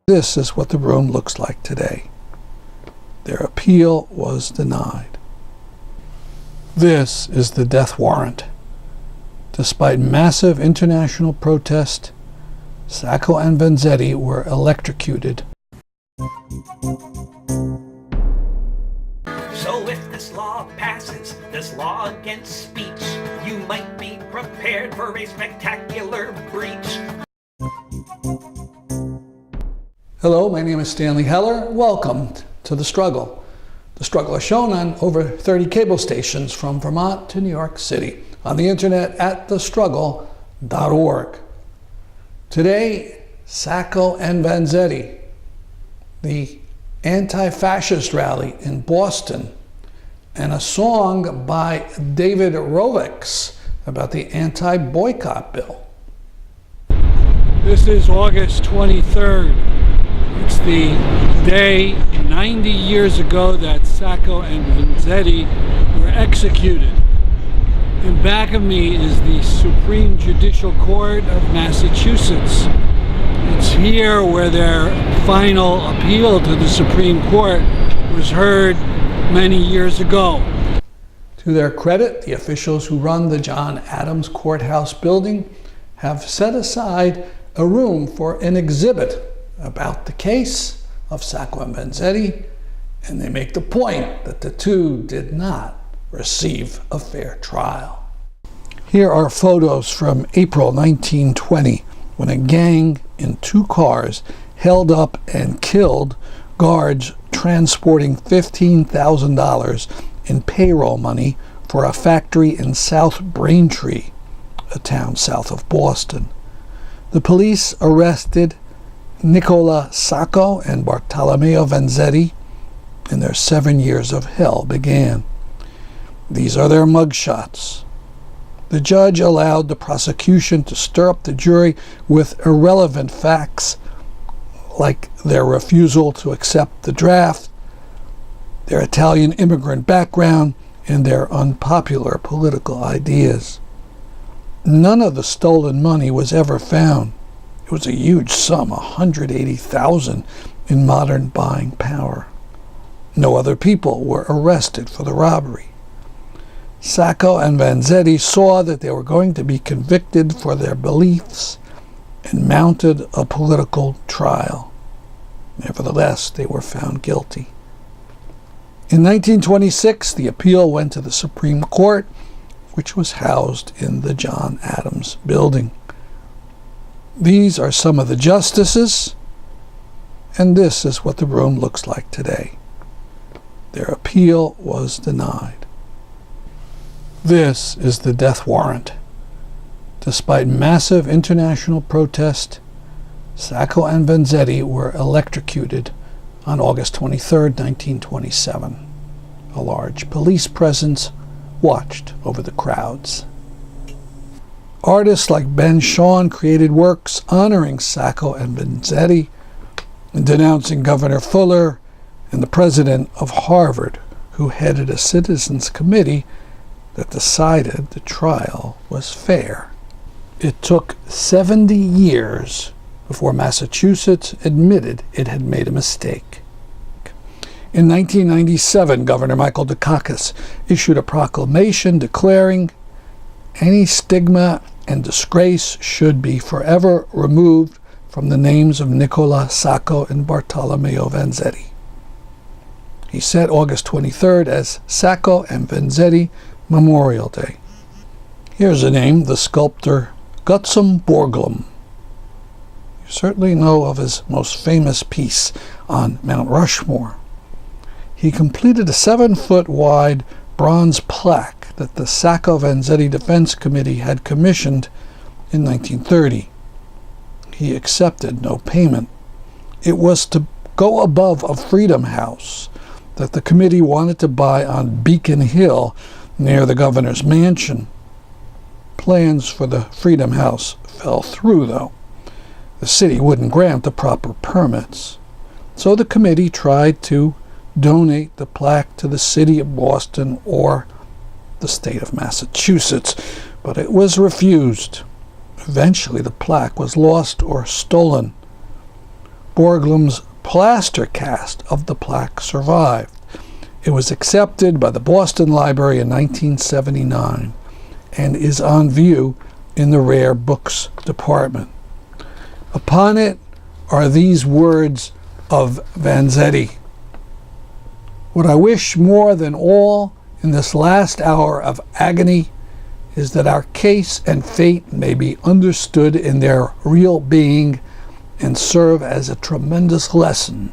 This is what the room looks like today. Their appeal was denied. This is the death warrant. Despite massive international protest, Sacco and Vanzetti were electrocuted. So if this law passes, this law against speech, you might be prepared for a spectacular breach. Hello, my name is Stanley Heller. Welcome to The Struggle. The Struggle is shown on over 30 cable stations from Vermont to New York City, on the internet at thestruggle.org. Today, Sacco and Vanzetti, the anti-fascist rally in Boston, and a song by David Rovics about the anti-boycott bill. This is August 23rd. It's the day 90 years ago that Sacco and Vanzetti were executed. And back of me is the Supreme Judicial Court of Massachusetts. It's here where their final appeal to the Supreme Court was heard many years ago. To their credit, the officials who run the John Adams Courthouse building have set aside a room for an exhibit about the case of Sacco and Vanzetti, and they make the point that the two did not receive a fair trial. Here are photos from April 1920, when a gang in 2 cars held up and killed guards transporting $15,000 in payroll money for a factory in South Braintree, a town south of Boston. The police arrested Nicola Sacco and Bartolomeo Vanzetti, and their 7 years of hell began. These are their mugshots. The judge allowed the prosecution to stir up the jury with irrelevant facts, like their refusal to accept the draft, their Italian immigrant background, and their unpopular political ideas. None of the stolen money was ever found. It was a huge sum, $180,000 in modern buying power. No other people were arrested for the robbery. Sacco and Vanzetti saw that they were going to be convicted for their beliefs and mounted a political trial. Nevertheless, they were found guilty. In 1926, the appeal went to the Supreme Court, which was housed in the John Adams building. These are some of the justices, and this is what the room looks like today. Their appeal was denied. This is the death warrant. Despite massive international protest, Sacco and Vanzetti were electrocuted on August 23, 1927. A large police presence watched over the crowds. Artists like Ben Shawn created works honoring Sacco and Vanzetti and denouncing Governor Fuller and the president of Harvard, who headed a citizens committee that decided the trial was fair. It took 70 years before Massachusetts admitted it had made a mistake. In 1997, Governor Michael Dukakis issued a proclamation declaring any stigma and disgrace should be forever removed from the names of Nicola Sacco and Bartolomeo Vanzetti. He set August 23rd as Sacco and Vanzetti Memorial Day. Here's a name, the sculptor Gutzon Borglum. You certainly know of his most famous piece on Mount Rushmore. He completed a 7-foot wide bronze plaque that the Sacco-Vanzetti Defense Committee had commissioned in 1930. He accepted no payment. It was to go above a Freedom House that the committee wanted to buy on Beacon Hill near the governor's mansion. Plans for the Freedom House fell through, though. The city wouldn't grant the proper permits. So the committee tried to donate the plaque to the city of Boston or the state of Massachusetts, but it was refused. Eventually, the plaque was lost or stolen. Borglum's plaster cast of the plaque survived. It was accepted by the Boston Library in 1979 and is on view in the rare books department. Upon it are these words of Vanzetti: "What I wish more than all in this last hour of agony is that our case and fate may be understood in their real being and serve as a tremendous lesson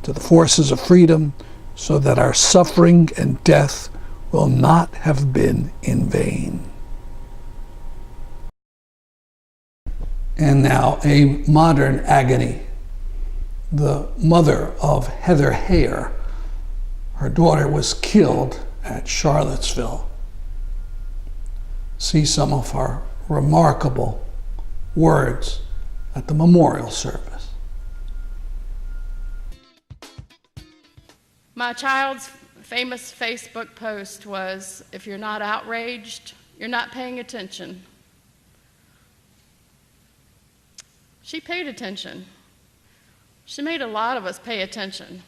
to the forces of freedom, so that our suffering and death will not have been in vain." And now a modern agony. The mother of Heather Heyer, her daughter was killed at Charlottesville. See some of her remarkable words at the memorial service. My child's famous Facebook post was, "If you're not outraged, you're not paying attention." She paid attention. She made a lot of us pay attention.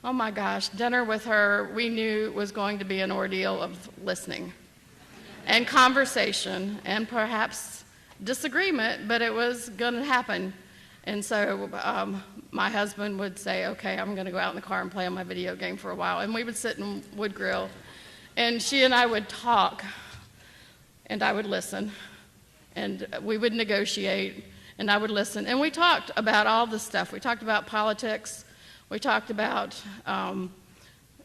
Oh my gosh, dinner with her, we knew was going to be an ordeal of listening and conversation and perhaps disagreement, but it was going to happen. And so my husband would say, "Okay, I'm going to go out in the car and play on my video game for a while." And we would sit and would grill. And she and I would talk, and I would listen. And we would negotiate, and I would listen. And we talked about all this stuff. We talked about politics. We talked about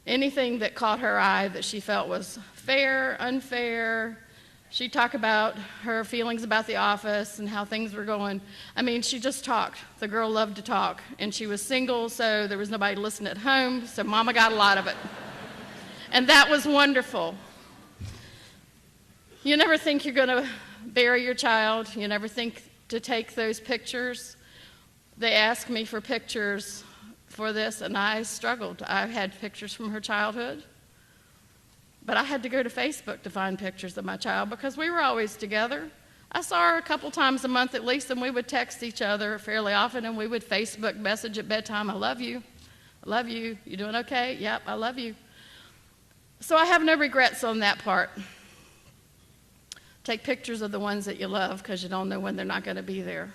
anything that caught her eye that she felt was fair, unfair. She'd talk about her feelings about the office and how things were going. I mean, she just talked. The girl loved to talk. And she was single, so there was nobody to listen at home, so Mama got a lot of it. And that was wonderful. You never think you're going to bury your child. You never think to take those pictures. They asked me for pictures for this, and I struggled. I had pictures from her childhood. But I had to go to Facebook to find pictures of my child because we were always together. I saw her a couple times a month at least, and we would text each other fairly often, and we would Facebook message at bedtime, "I love you. I love you. You doing okay? Yep, I love you." So I have no regrets on that part. Take pictures of the ones that you love because you don't know when they're not going to be there.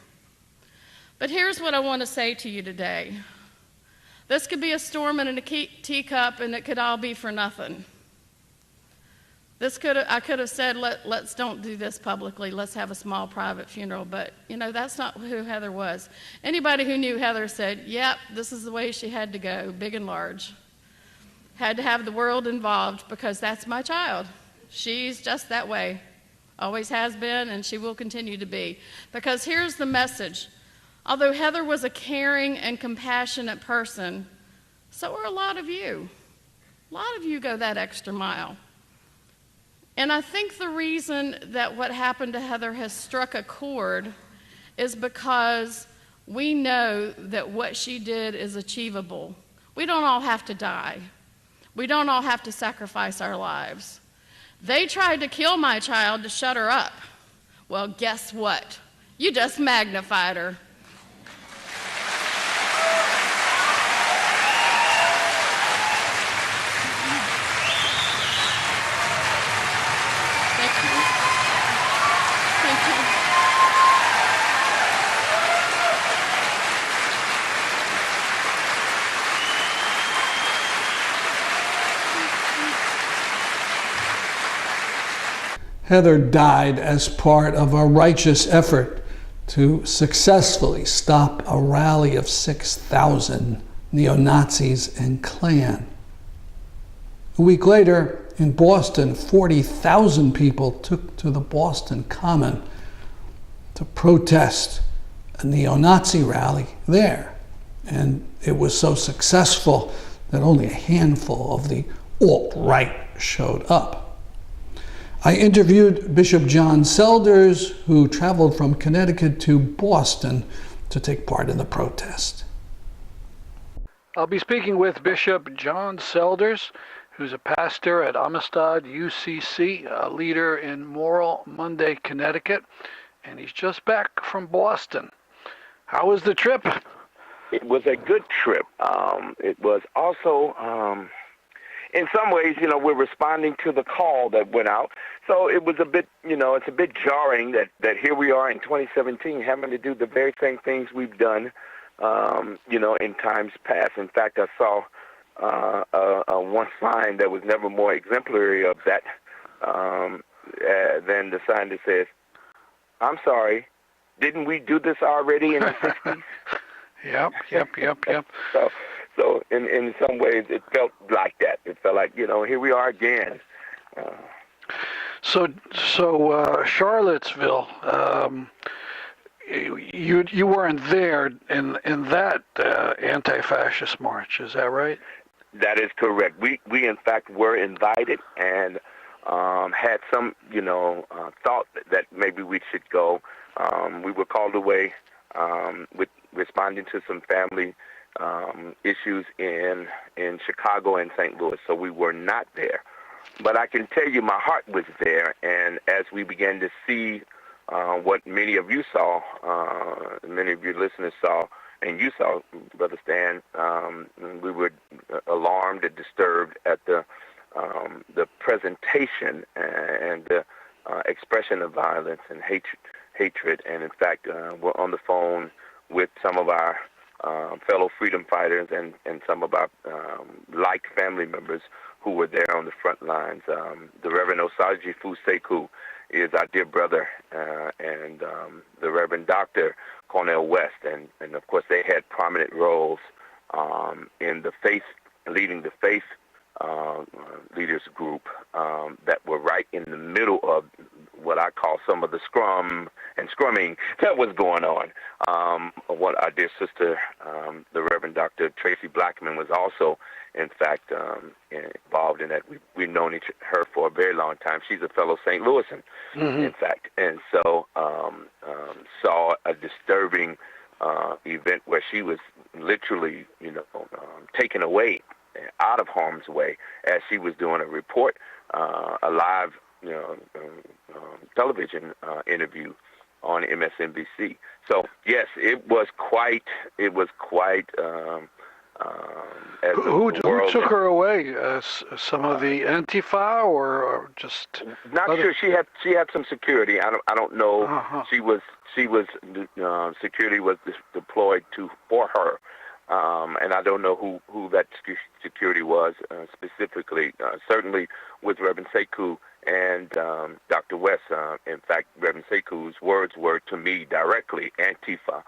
But here's what I want to say to you today. This could be a storm in a teacup, and it could all be for nothing. I could have said, let's don't do this publicly. Let's have a small private funeral. But, that's not who Heather was. Anybody who knew Heather said, yep, this is the way she had to go, big and large. Had to have the world involved because that's my child. She's just that way. Always has been, and she will continue to be. Because here's the message. Although Heather was a caring and compassionate person, so are a lot of you. A lot of you go that extra mile. And I think the reason that what happened to Heather has struck a chord is because we know that what she did is achievable. We don't all have to die. We don't all have to sacrifice our lives. They tried to kill my child to shut her up. Well, guess what? You just magnified her. Heather died as part of a righteous effort to successfully stop a rally of 6,000 neo-Nazis and Klan. A week later, in Boston, 40,000 people took to the Boston Common to protest a neo-Nazi rally there. And it was so successful that only a handful of the alt-right showed up. I interviewed Bishop John Selders, who traveled from Connecticut to Boston to take part in the protest. I'll be speaking with Bishop John Selders, who's a pastor at Amistad UCC, a leader in Moral Monday, Connecticut, and he's just back from Boston. How was the trip? It was a good trip. It was also, in some ways, we're responding to the call that went out. So it was a bit, it's a bit jarring that here we are in 2017 having to do the very same things we've done, in times past. In fact, I saw one sign that was never more exemplary of that than the sign that says, "I'm sorry, didn't we do this already in the 60s?" Yep. So in some ways, it felt like that. It felt like, here we are again. So Charlottesville, you weren't there in that anti-fascist march, is that right? That is correct. We in fact were invited and had some, thought that maybe we should go. We were called away with responding to some family issues in Chicago and St. Louis, so we were not there. But I can tell you my heart was there, and as we began to see what many of you saw, many of your listeners saw, and you saw, Brother Stan, we were alarmed and disturbed at the presentation and the expression of violence and hatred. And in fact, we're on the phone with some of our fellow freedom fighters and some of our like family members who were there on the front lines. The Reverend Osaji Fuseku is our dear brother, and the Reverend Dr. Cornel West, and of course they had prominent roles in the faith, leading the faith leaders group that were right in the middle of what I call some of the scrumming that was going on. What our dear sister, the Reverend Dr. Tracy Blackman, was also, in fact, involved in that. We've known her for a very long time. She's a fellow St. Louisan, in fact, and so saw a disturbing event where she was literally, taken away out of harm's way as she was doing a report, a live, television interview on MSNBC. So yes, it was quite. Who took her away? Some of the Antifa, or just? Not sure. She had some security. I don't know. She was security was deployed for her. And I don't know who that security was specifically. Certainly with Reverend Sekou and Dr. West. In fact, Reverend Sekou's words were to me directly, "Antifa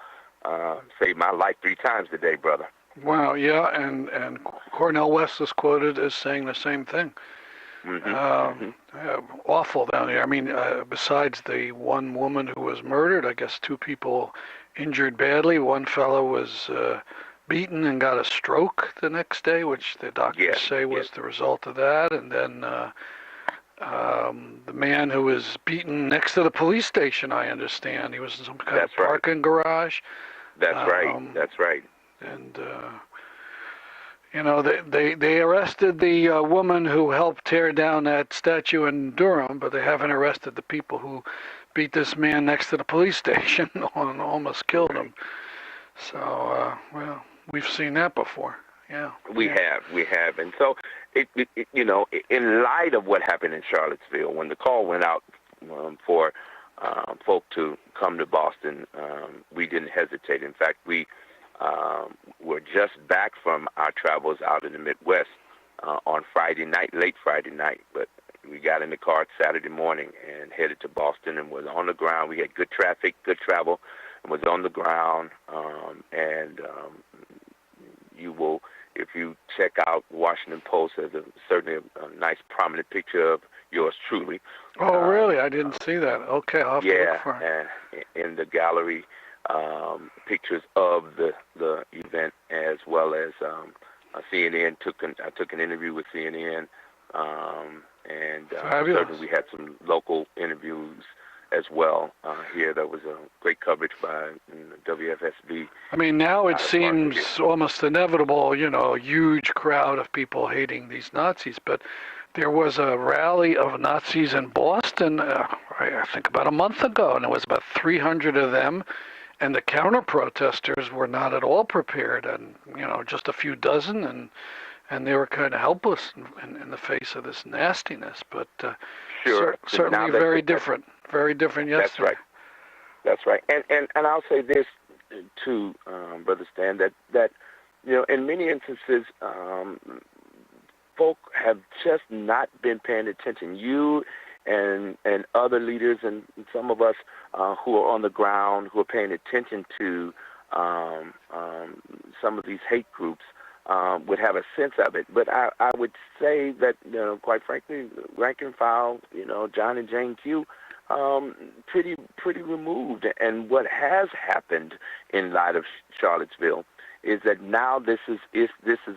saved my life 3 times today, brother." Wow, yeah, and Cornel West is quoted as saying the same thing. Awful down there. I mean, besides the one woman who was murdered, I guess 2 people injured badly. One fellow was beaten and got a stroke the next day, which the doctors say was the result of that. And then the man who was beaten next to the police station, I understand. He was in some kind of parking garage. That's right. That's right. And, they arrested the woman who helped tear down that statue in Durham, but they haven't arrested the people who beat this man next to the police station and almost killed him. So, well, we've seen that before. Yeah. We have. And so, in light of what happened in Charlottesville, when the call went out for folk to come to Boston, we didn't hesitate. In fact, we were just back from our travels out in the Midwest on Friday night, late Friday night, but we got in the car Saturday morning and headed to Boston and was on the ground. We had good traffic, good travel, and was on the ground. You will, if you check out Washington Post, there's certainly a nice prominent picture of yours truly. Oh, really? I didn't see that. Okay, I'll have to look for it. And in the gallery, pictures of the event, as well as CNN. I took an interview with CNN, and certainly we had some local interviews as well here. There was a great coverage by WFSB. I mean, now it seems almost inevitable, a huge crowd of people hating these Nazis, but there was a rally of Nazis in Boston, I think about a month ago, and it was about 300 of them And the counter-protesters were not at all prepared, and just a few dozen, and they were kind of helpless in the face of this nastiness. But Sure. certainly very different yesterday. That's right. That's right. And I'll say this too, Brother Stan, that in many instances, folk have just not been paying attention. You and other leaders and some of us who are on the ground, who are paying attention to some of these hate groups, would have a sense of it. But I would say that, quite frankly, rank and file, John and Jane Q, pretty removed. And what has happened in light of Charlottesville is that now this is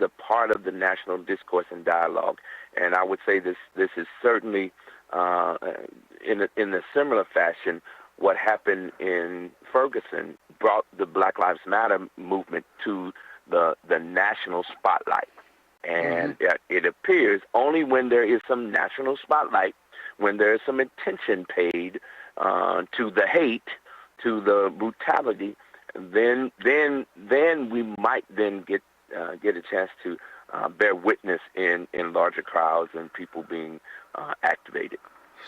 a part of the national discourse and dialogue. And I would say this is certainly in a similar fashion. What happened in Ferguson brought the Black Lives Matter movement to the national spotlight. And it appears only when there is some national spotlight, when there is some attention paid to the hate, to the brutality, then we might then get a chance to bear witness in larger crowds and people being activated.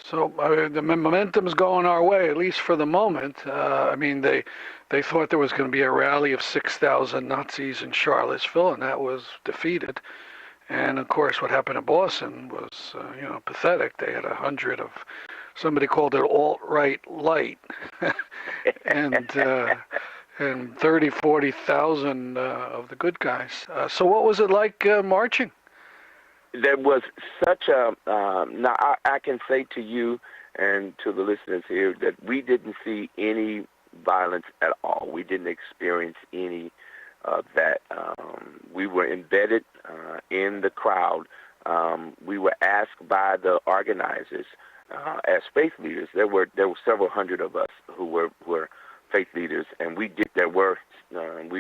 So the momentum's going our way, at least for the moment. They thought there was going to be a rally of 6,000 Nazis in Charlottesville, and that was defeated. And of course, what happened in Boston was, pathetic. They had 100 of, somebody called it alt-right light, and 40,000 of the good guys. So what was it like marching? There was such a, now I can say to you and to the listeners here that we didn't see any violence at all. We didn't experience any of that. We were embedded in the crowd. We were asked by the organizers as faith leaders. There were several hundred of us who were faith leaders, and we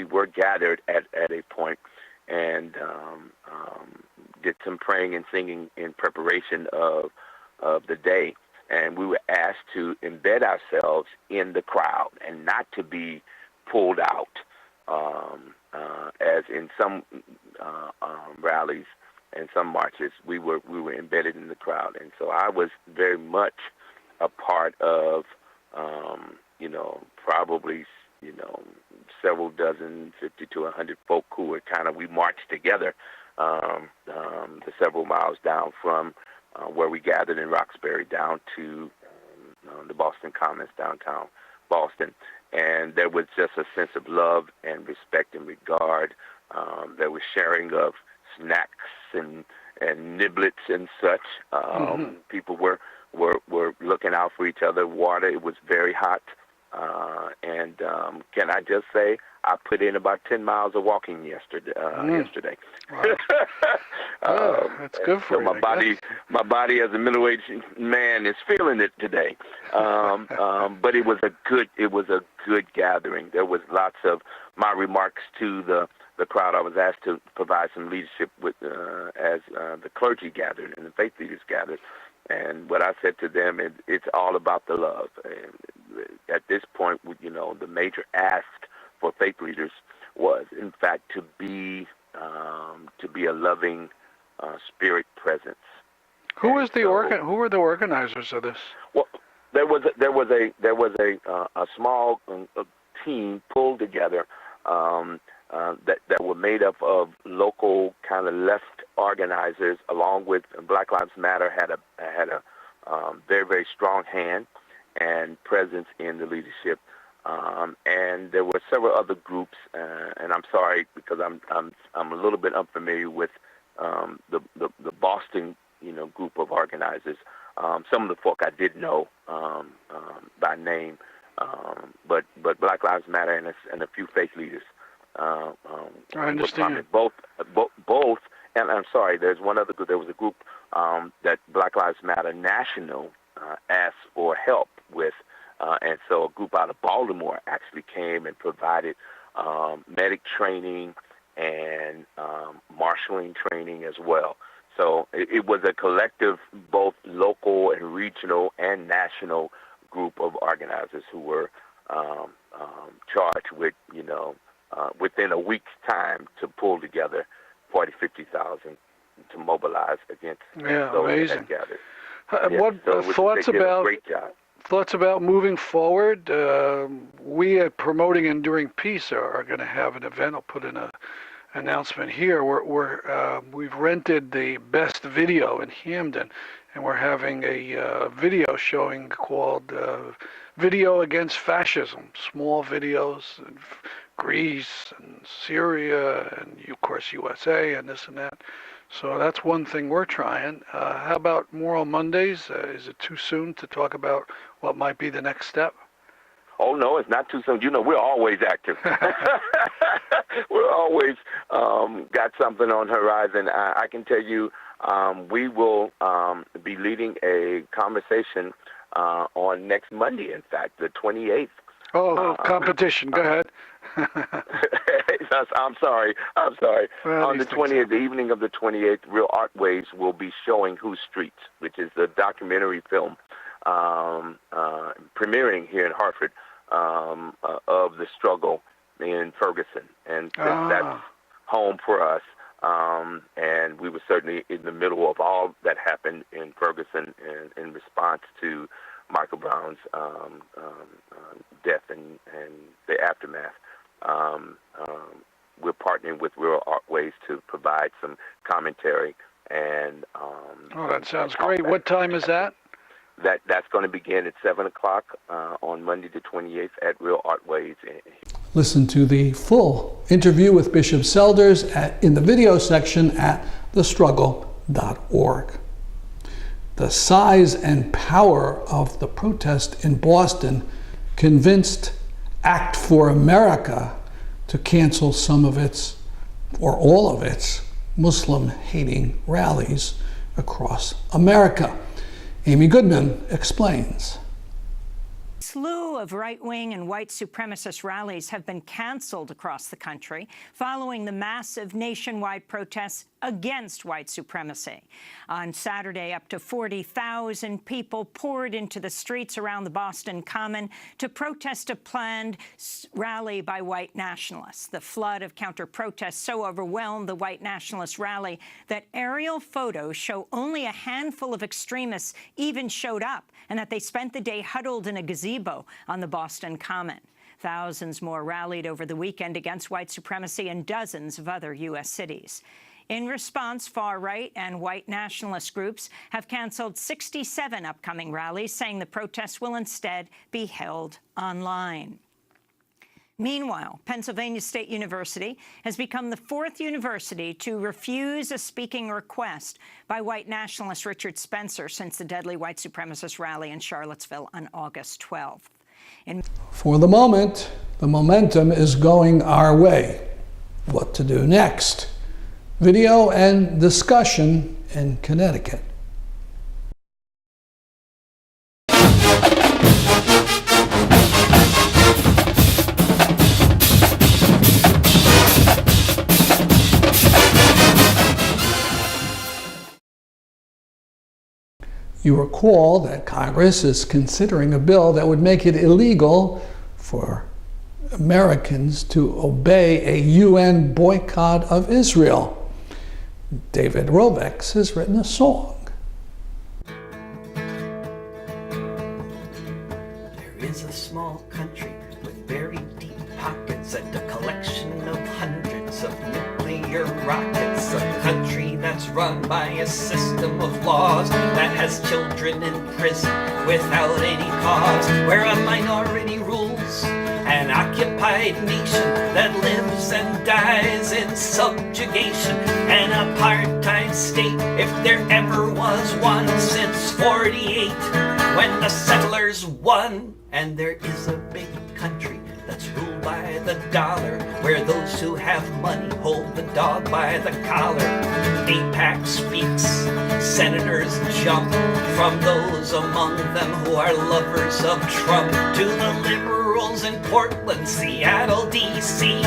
were gathered at a point and did some praying and singing in preparation of the day. And we were asked to embed ourselves in the crowd and not to be pulled out, as in some rallies and some marches. We were embedded in the crowd, and so I was very much a part of, probably several dozen, 50 to 100 folk who were we marched together the several miles down from where we gathered in Roxbury down to the Boston Commons, downtown Boston. And there was just a sense of love and respect and regard. There was sharing of snacks and niblets and such. People were looking out for each other. Water, it was very hot. And can I just say, I put in about 10 miles of walking yesterday. Wow. That's good for you. My body as a middle-aged man is feeling it today. But it was a good gathering. There was lots of my remarks to the crowd. I was asked to provide some leadership with as the clergy gathered and the faith leaders gathered. And what I said to them is, it's all about the love. And at this point, the major ask for faith leaders was, in fact, to be a loving spirit presence. Who were the organizers of this? Well, there was a small team pulled together that were made up of local kind of left organizers, along with Black Lives Matter had a very, very strong hand and presence in the leadership. And there were several other groups, and I'm sorry because I'm a little bit unfamiliar with the Boston group of organizers. Some of the folk I did know by name, but Black Lives Matter and a few faith leaders. I understand. Both, and I'm sorry. There's one other group. There was a group that Black Lives Matter National asked for help with. And so a group out of Baltimore actually came and provided medic training and marshaling training as well. So it was a collective, both local and regional and national group of organizers who were charged with, within a week's time to pull together 50,000 to mobilize against those amazing. that gathered. What thoughts they did a about great job. thoughts about moving forward? We at Promoting Enduring Peace are going to have an event. I'll put in an announcement here. We've rented the best video in Hamden, and we're having a video showing called Video Against Fascism. Small videos in Greece and Syria and, of course, USA and this and that. So that's one thing we're trying. How about Moral Mondays? Is it too soon to talk about what might be the next step? Oh, no, it's not too soon. We're always active. We're always got something on the horizon. I can tell you we will be leading a conversation on next Monday, in fact, the 28th. Competition. Go ahead. I'm sorry. Well, on the 20th, the evening of the 28th, Real Artways will be showing Whose Streets, which is the documentary film premiering here in Hartford of the struggle in Ferguson. And that's home for us. And we were certainly in the middle of all that happened in Ferguson in response to Michael Brown's death and the aftermath. We're partnering with Real Artways to provide some commentary and. That sounds great. What time is that? That's going to begin at 7 o'clock on Monday the 28th at Real Artways. Listen to the full interview with Bishop Selders in the video section at thestruggle.org. The size and power of the protest in Boston convinced Act for America to cancel some of its, or all of its, Muslim-hating rallies across America. Amy Goodman explains. A slew of right-wing and white supremacist rallies have been canceled across the country following the massive nationwide protests against white supremacy. On Saturday, up to 40,000 people poured into the streets around the Boston Common to protest a planned rally by white nationalists. The flood of counter-protests so overwhelmed the white nationalist rally that aerial photos show only a handful of extremists even showed up, and that they spent the day huddled in a gazebo on the Boston Common. Thousands more rallied over the weekend against white supremacy in dozens of other U.S. cities. In response, far-right and white nationalist groups have canceled 67 upcoming rallies, saying the protests will instead be held online. Meanwhile, Pennsylvania State University has become the fourth university to refuse a speaking request by white nationalist Richard Spencer since the deadly white supremacist rally in Charlottesville on August 12th. For the moment, the momentum is going our way. What to do next? Video and discussion in Connecticut. You recall that Congress is considering a bill that would make it illegal for Americans to obey a UN boycott of Israel. David Rovics has written a song. There is a small country with very deep pockets and a collection of hundreds of nuclear rockets. A country that's run by a system of laws that has children in prison without any cause, where a minority rules an occupied nation that lives and dies in subjugation, an apartheid state, if there ever was one, since 48, when the settlers won. And there is a big country that's ruled by the dollar, where those who have money hold the dog by the collar. AIPAC speaks, senators jump, from those among them who are lovers of Trump to the liberals in Portland, Seattle, D.C.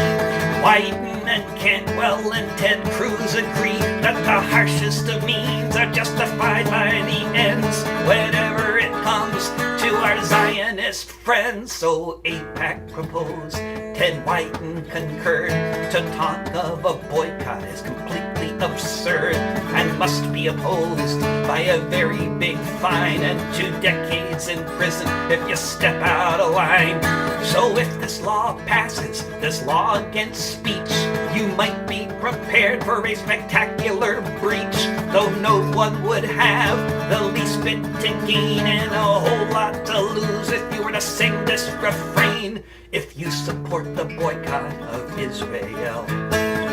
Wyden and Cantwell and Ted Cruz agree that the harshest of means are justified by the ends, whenever it comes to to our Zionist friends. So AIPAC proposed, Ted Whiten concurred. To talk of a boycott is completely absurd and must be opposed by a very big fine and 2 decades in prison if you step out of line. So if this law passes, this law against speech, you might be prepared for a spectacular breach, though no one would have the least bit to gain and a whole lot to lose if you were to sing this refrain. If you support the boycott of Israel,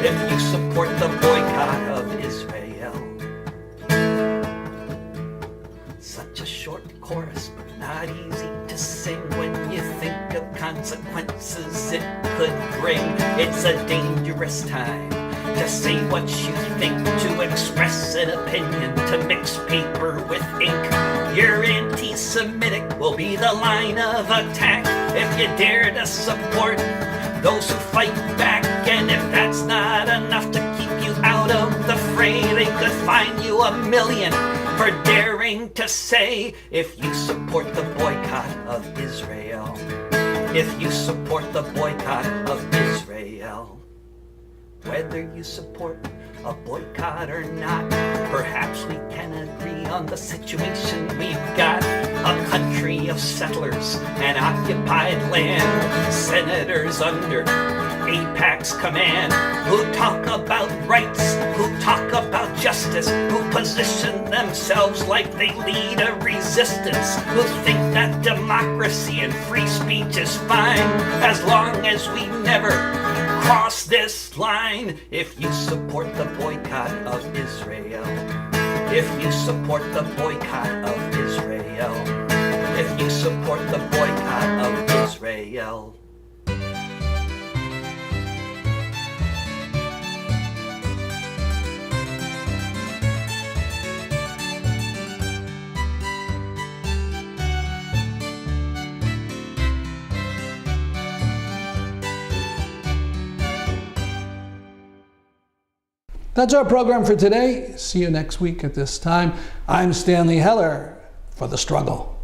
if you support the boycott of Israel. Such a short chorus, but not easy to sing when you think of consequences it could bring. It's a dangerous time to say what you think, to express an opinion, to mix paper with ink. Your anti-Semitic will be the line of attack if you dare to support those who fight back. And if that's not enough to keep you out of the fray, they could fine you $1 million for daring to say, if you support the boycott of Israel, if you support the boycott of Israel. Whether you support a boycott or not, perhaps we can agree on the situation we've got. A country of settlers and occupied land, senators under AIPAC's command, who talk about rights, who talk about justice, who position themselves like they lead a resistance, who think that democracy and free speech is fine as long as we never cross this line. If you support the boycott of Israel, if you support the boycott of Israel, if you support the boycott of Israel. That's our program for today. See you next week at this time. I'm Stanley Heller for The Struggle.